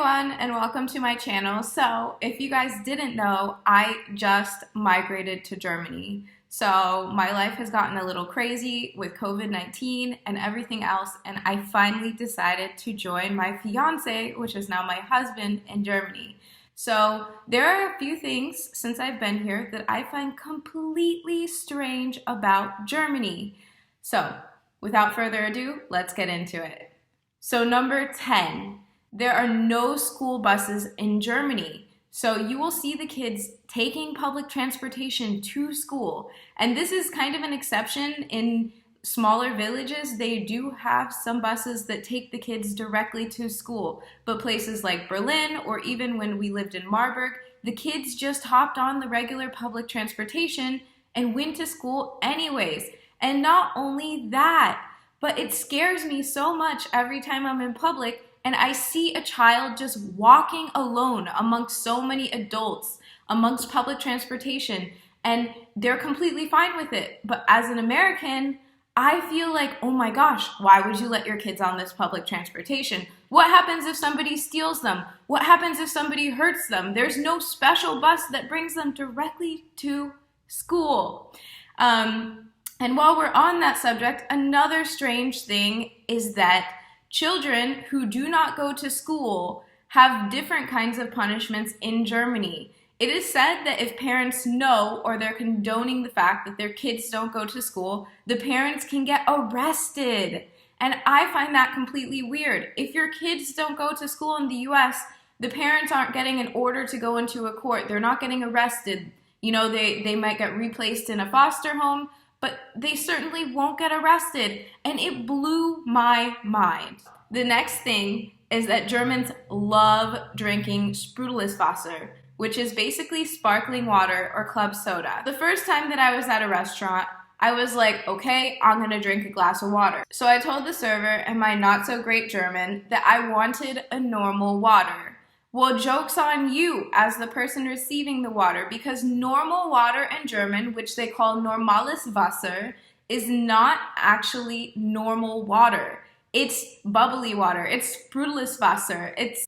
everyone and welcome to my channel. So if you guys didn't know, I just migrated to Germany. So my life has gotten a little crazy with COVID-19 and everything else, and I finally decided to join my fiance, which is now my husband, in Germany. So there are a few things since I've been here that I find completely strange about Germany. So without further ado, let's get into it. So number 10. There are no school buses in Germany. So you will see the kids taking public transportation to school. And this is kind of an exception. In smaller villages, they do have some buses that take the kids directly to school. But places like Berlin, or even when we lived in Marburg, the kids just hopped on the regular public transportation and went to school anyways. And not only that, but it scares me so much every time I'm in public and I see a child just walking alone amongst so many adults, amongst public transportation, and they're completely fine with it. But as an American, I feel like, oh my gosh, why would you let your kids on this public transportation? What happens if somebody steals them? What happens if somebody hurts them? There's no special bus that brings them directly to school. And while we're on that subject, another strange thing is that children who do not go to school have different kinds of punishments in Germany. It is said that if parents know or they're condoning the fact that their kids don't go to school, the parents can get arrested. And I find that completely weird. If your kids don't go to school in the US, the parents aren't getting an order to go into a court. They're not getting arrested. You know, they might get replaced in a foster home, but they certainly won't get arrested. And it blew my mind. The next thing is that Germans love drinking Sprudelwasser, which is basically sparkling water or club soda. The first time that I was at a restaurant, I was like, okay, I'm gonna drink a glass of water. So I told the server in my not so great German that I wanted a normal water. Well, joke's on you as the person receiving the water, because normal water in German, which they call normales Wasser, is not actually normal water. It's bubbly water. It's Sprudelwasser. It's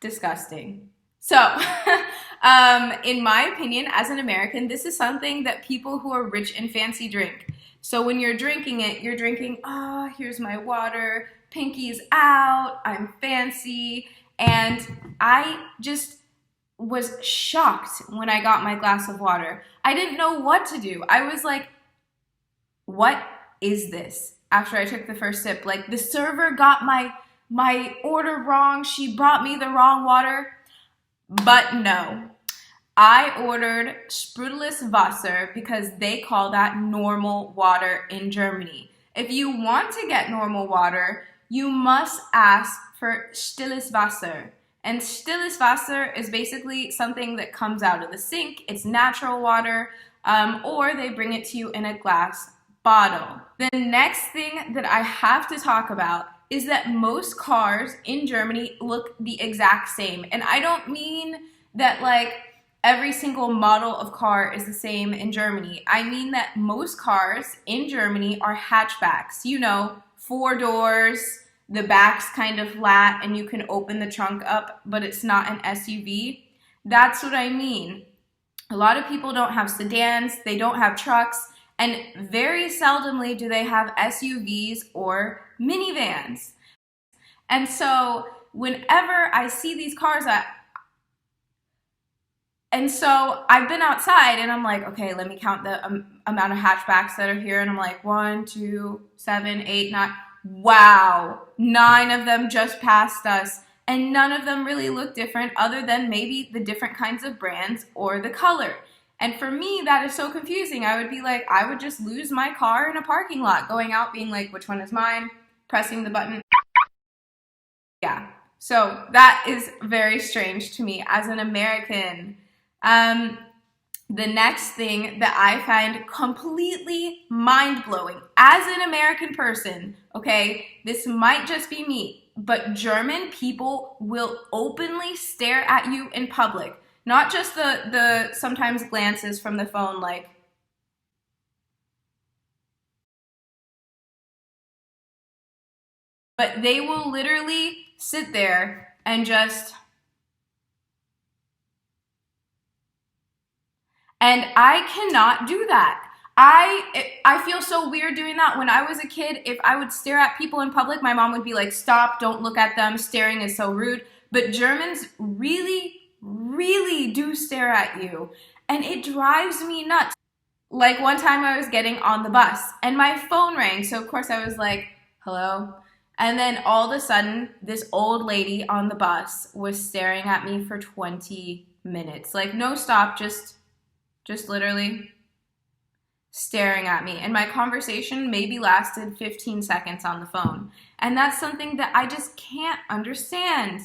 disgusting. So, in my opinion, as an American, this is something that people who are rich and fancy drink. So when you're drinking it, you're drinking, oh, here's my water, pinky's out, I'm fancy. And I just was shocked when I got my glass of water. I didn't know what to do. I was like, what is this? After I took the first sip, like the server got my order wrong. She brought me the wrong water. But no, I ordered Sprudelwasser because they call that normal water in Germany. If you want to get normal water, you must ask for stilles Wasser. And stilles Wasser is basically something that comes out of the sink. It's natural water, or they bring it to you in a glass bottle. The next thing that I have to talk about is that most cars in Germany look the exact same. And I don't mean that like every single model of car is the same in Germany. I mean that most cars in Germany are hatchbacks. You know, 4 doors, the back's kind of flat and you can open the trunk up, but it's not an SUV. That's what I mean. A lot of people don't have sedans, they don't have trucks, and very seldomly do they have SUVs or minivans. And so whenever I see these cars, I've been outside and I'm like, okay, let me count the amount of hatchbacks that are here. And I'm like, 1, 2, 7, 8, 9. Wow, 9 of them just passed us. And none of them really look different other than maybe the different kinds of brands or the color. And for me, that is so confusing. I would be like, I would just lose my car in a parking lot, going out being like, which one is mine? Pressing the button. Yeah, so that is very strange to me as an American. The next thing that I find completely mind-blowing as an American person, okay, this might just be me, but German people will openly stare at you in public. Not just the sometimes glances from the phone like, but they will literally sit there and I cannot do that. I feel so weird doing that. When I was a kid, if I would stare at people in public, my mom would be like, "Stop, don't look at them. Staring is so rude." But Germans really, really do stare at you, and it drives me nuts. Like one time I was getting on the bus and my phone rang. So of course I was like, "Hello?" And then all of a sudden, this old lady on the bus was staring at me for 20 minutes. Like no stop, just literally staring at me. And my conversation maybe lasted 15 seconds on the phone. And that's something that I just can't understand.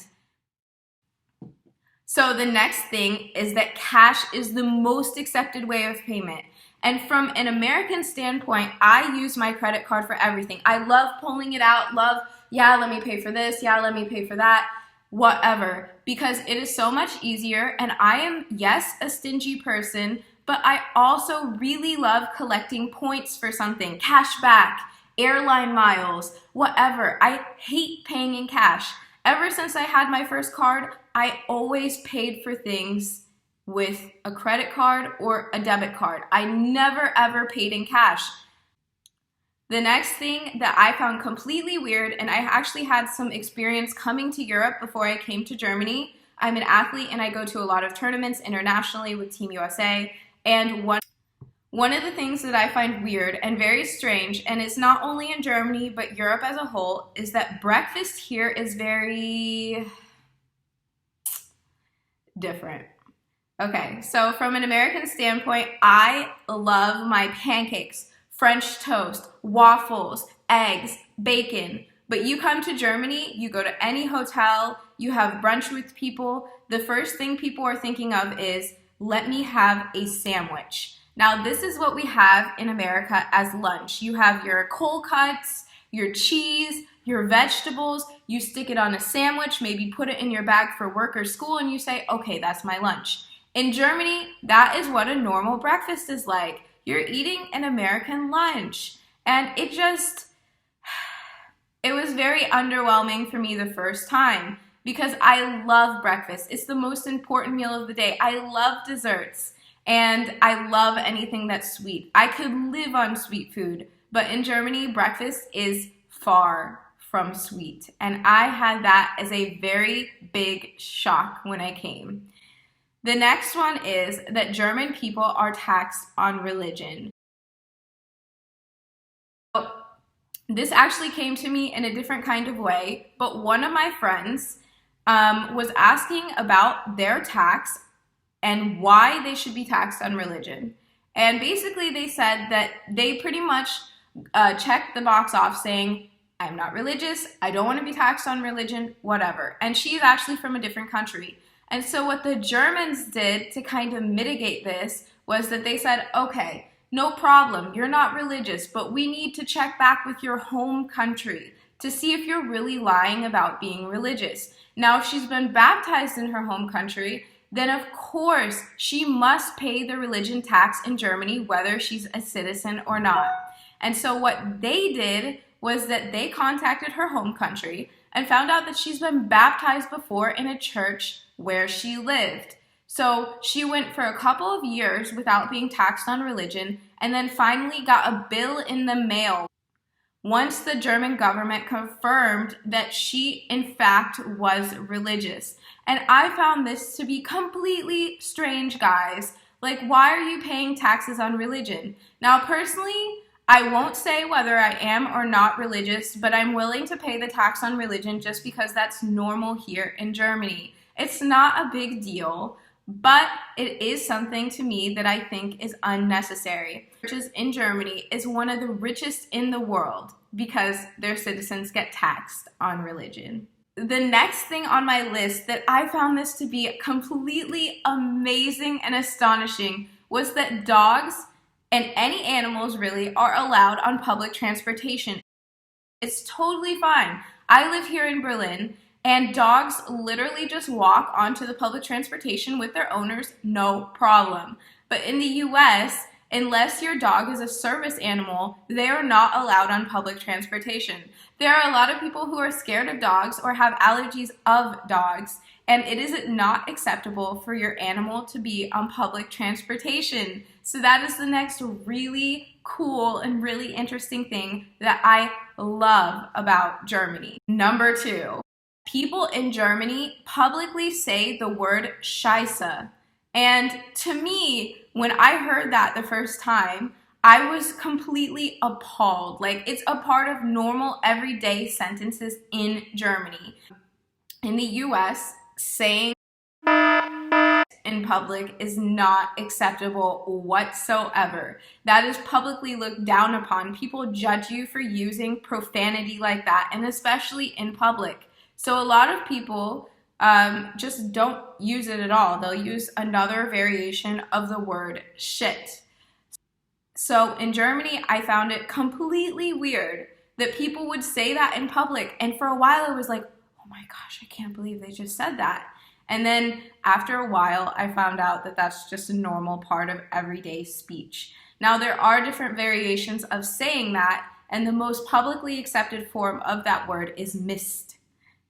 So the next thing is that cash is the most accepted way of payment. And from an American standpoint, I use my credit card for everything. I love pulling it out, yeah, let me pay for this, yeah, let me pay for that, whatever, because it is so much easier. And I am, yes, a stingy person, but I also really love collecting points for something, cash back, airline miles, whatever. I hate paying in cash. Ever since I had my first card, I always paid for things with a credit card or a debit card. I never ever paid in cash. The next thing that I found completely weird, and I actually had some experience coming to Europe before I came to Germany. I'm an athlete and I go to a lot of tournaments internationally with Team USA. And one of the things that I find weird and very strange, and it's not only in Germany, but Europe as a whole, is that breakfast here is very different. Okay, so from an American standpoint, I love my pancakes, French toast, waffles, eggs, bacon. But you come to Germany, you go to any hotel, you have brunch with people, the first thing people are thinking of is, let me have a sandwich. Now, this is what we have in America as lunch. You have your cold cuts, your cheese, your vegetables, you stick it on a sandwich, maybe put it in your bag for work or school, and you say, okay, that's my lunch. In Germany, that is what a normal breakfast is like. You're eating an American lunch. And it was very underwhelming for me the first time because I love breakfast. It's the most important meal of the day. I love desserts and I love anything that's sweet. I could live on sweet food, but in Germany, breakfast is far from sweet. And I had that as a very big shock when I came. The next one is that German people are taxed on religion. This actually came to me in a different kind of way, but one of my friends was asking about their tax and why they should be taxed on religion. And basically they said that they pretty much checked the box off saying, I'm not religious, I don't want to be taxed on religion, whatever. And she's actually from a different country. And so what the Germans did to kind of mitigate this was that they said, okay, no problem, you're not religious, but we need to check back with your home country to see if you're really lying about being religious. Now, if she's been baptized in her home country, then of course she must pay the religion tax in Germany, whether she's a citizen or not. And so what they did was that they contacted her home country and found out that she's been baptized before in a church where she lived. So she went for a couple of years without being taxed on religion and then finally got a bill in the mail once the German government confirmed that she in fact was religious. And I found this to be completely strange, guys. Like, why are you paying taxes on religion? Now, personally, I won't say whether I am or not religious, but I'm willing to pay the tax on religion just because that's normal here in Germany. It's not a big deal, but it is something to me that I think is unnecessary. Churches in Germany is one of the richest in the world because their citizens get taxed on religion. The next thing on my list that I found this to be completely amazing and astonishing was that dogs and any animals really are allowed on public transportation. It's totally fine. I live here in Berlin and dogs literally just walk onto the public transportation with their owners, no problem. But in the US, Unless your dog is a service animal, they are not allowed on public transportation. There are a lot of people who are scared of dogs or have allergies of dogs, and it is not acceptable for your animal to be on public transportation. So that is the next really cool and really interesting thing that I love about Germany. Number 2, people in Germany publicly say the word Scheiße. And to me, when I heard that the first time, I was completely appalled. Like, it's a part of normal everyday sentences in Germany. In the US, saying in public is not acceptable whatsoever. That is publicly looked down upon. People judge you for using profanity like that, and especially in public. So a lot of people just don't use it at all. They'll use another variation of the word shit. So in Germany, I found it completely weird that people would say that in public. And for a while, I was like, oh my gosh, I can't believe they just said that. And then after a while, I found out that that's just a normal part of everyday speech. Now, there are different variations of saying that, and the most publicly accepted form of that word is Mist.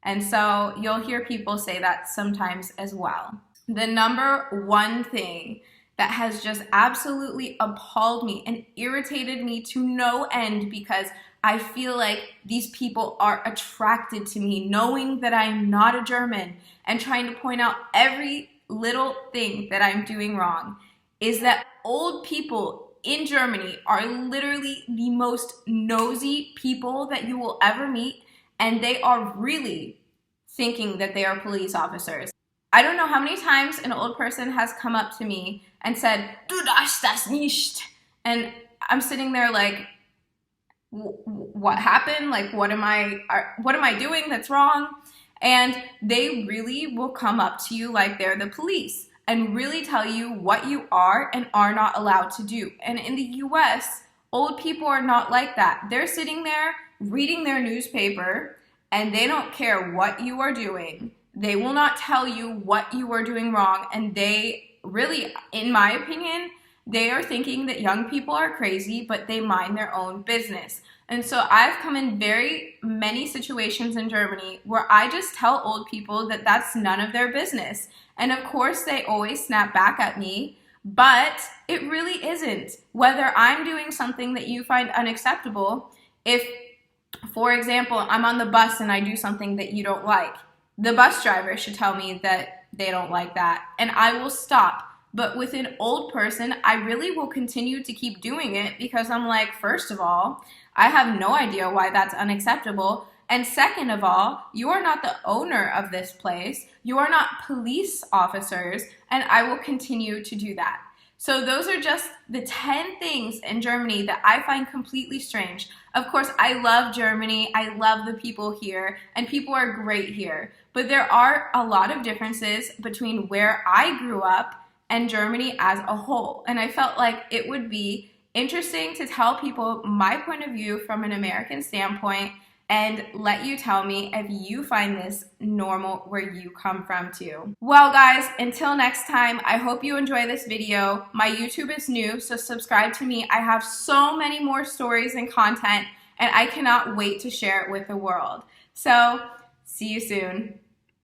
And so you'll hear people say that sometimes as well. The number one thing that has just absolutely appalled me and irritated me to no end, because I feel like these people are attracted to me, knowing that I'm not a German and trying to point out every little thing that I'm doing wrong, is that old people in Germany are literally the most nosy people that you will ever meet, and they are really thinking that they are police officers. I don't know how many times an old person has come up to me and said, "Du darfst das nicht," and I'm sitting there like, what happened? Like, what am I doing that's wrong? And they really will come up to you like they're the police and really tell you what you are and are not allowed to do. And in the US, old people are not like that. They're sitting there reading their newspaper, and they don't care what you are doing. They will not tell you what you are doing wrong, and they really, in my opinion, they are thinking that young people are crazy, but they mind their own business. And so I've come in very many situations in Germany where I just tell old people that that's none of their business. And of course, they always snap back at me, but it really isn't. Whether I'm doing something that you find unacceptable, if, for example, I'm on the bus and I do something that you don't like, the bus driver should tell me that they don't like that, and I will stop. But with an old person, I really will continue to keep doing it because I'm like, first of all, I have no idea why that's unacceptable. And second of all, you are not the owner of this place. You are not police officers, and I will continue to do that. So those are just the 10 things in Germany that I find completely strange. Of course, I love Germany. I love the people here, and people are great here. But there are a lot of differences between where I grew up and Germany as a whole. And I felt like it would be interesting to tell people my point of view from an American standpoint and let you tell me if you find this normal where you come from too. Well guys, until next time, I hope you enjoy this video. My YouTube is new, so subscribe to me. I have so many more stories and content, and I cannot wait to share it with the world. So, see you soon.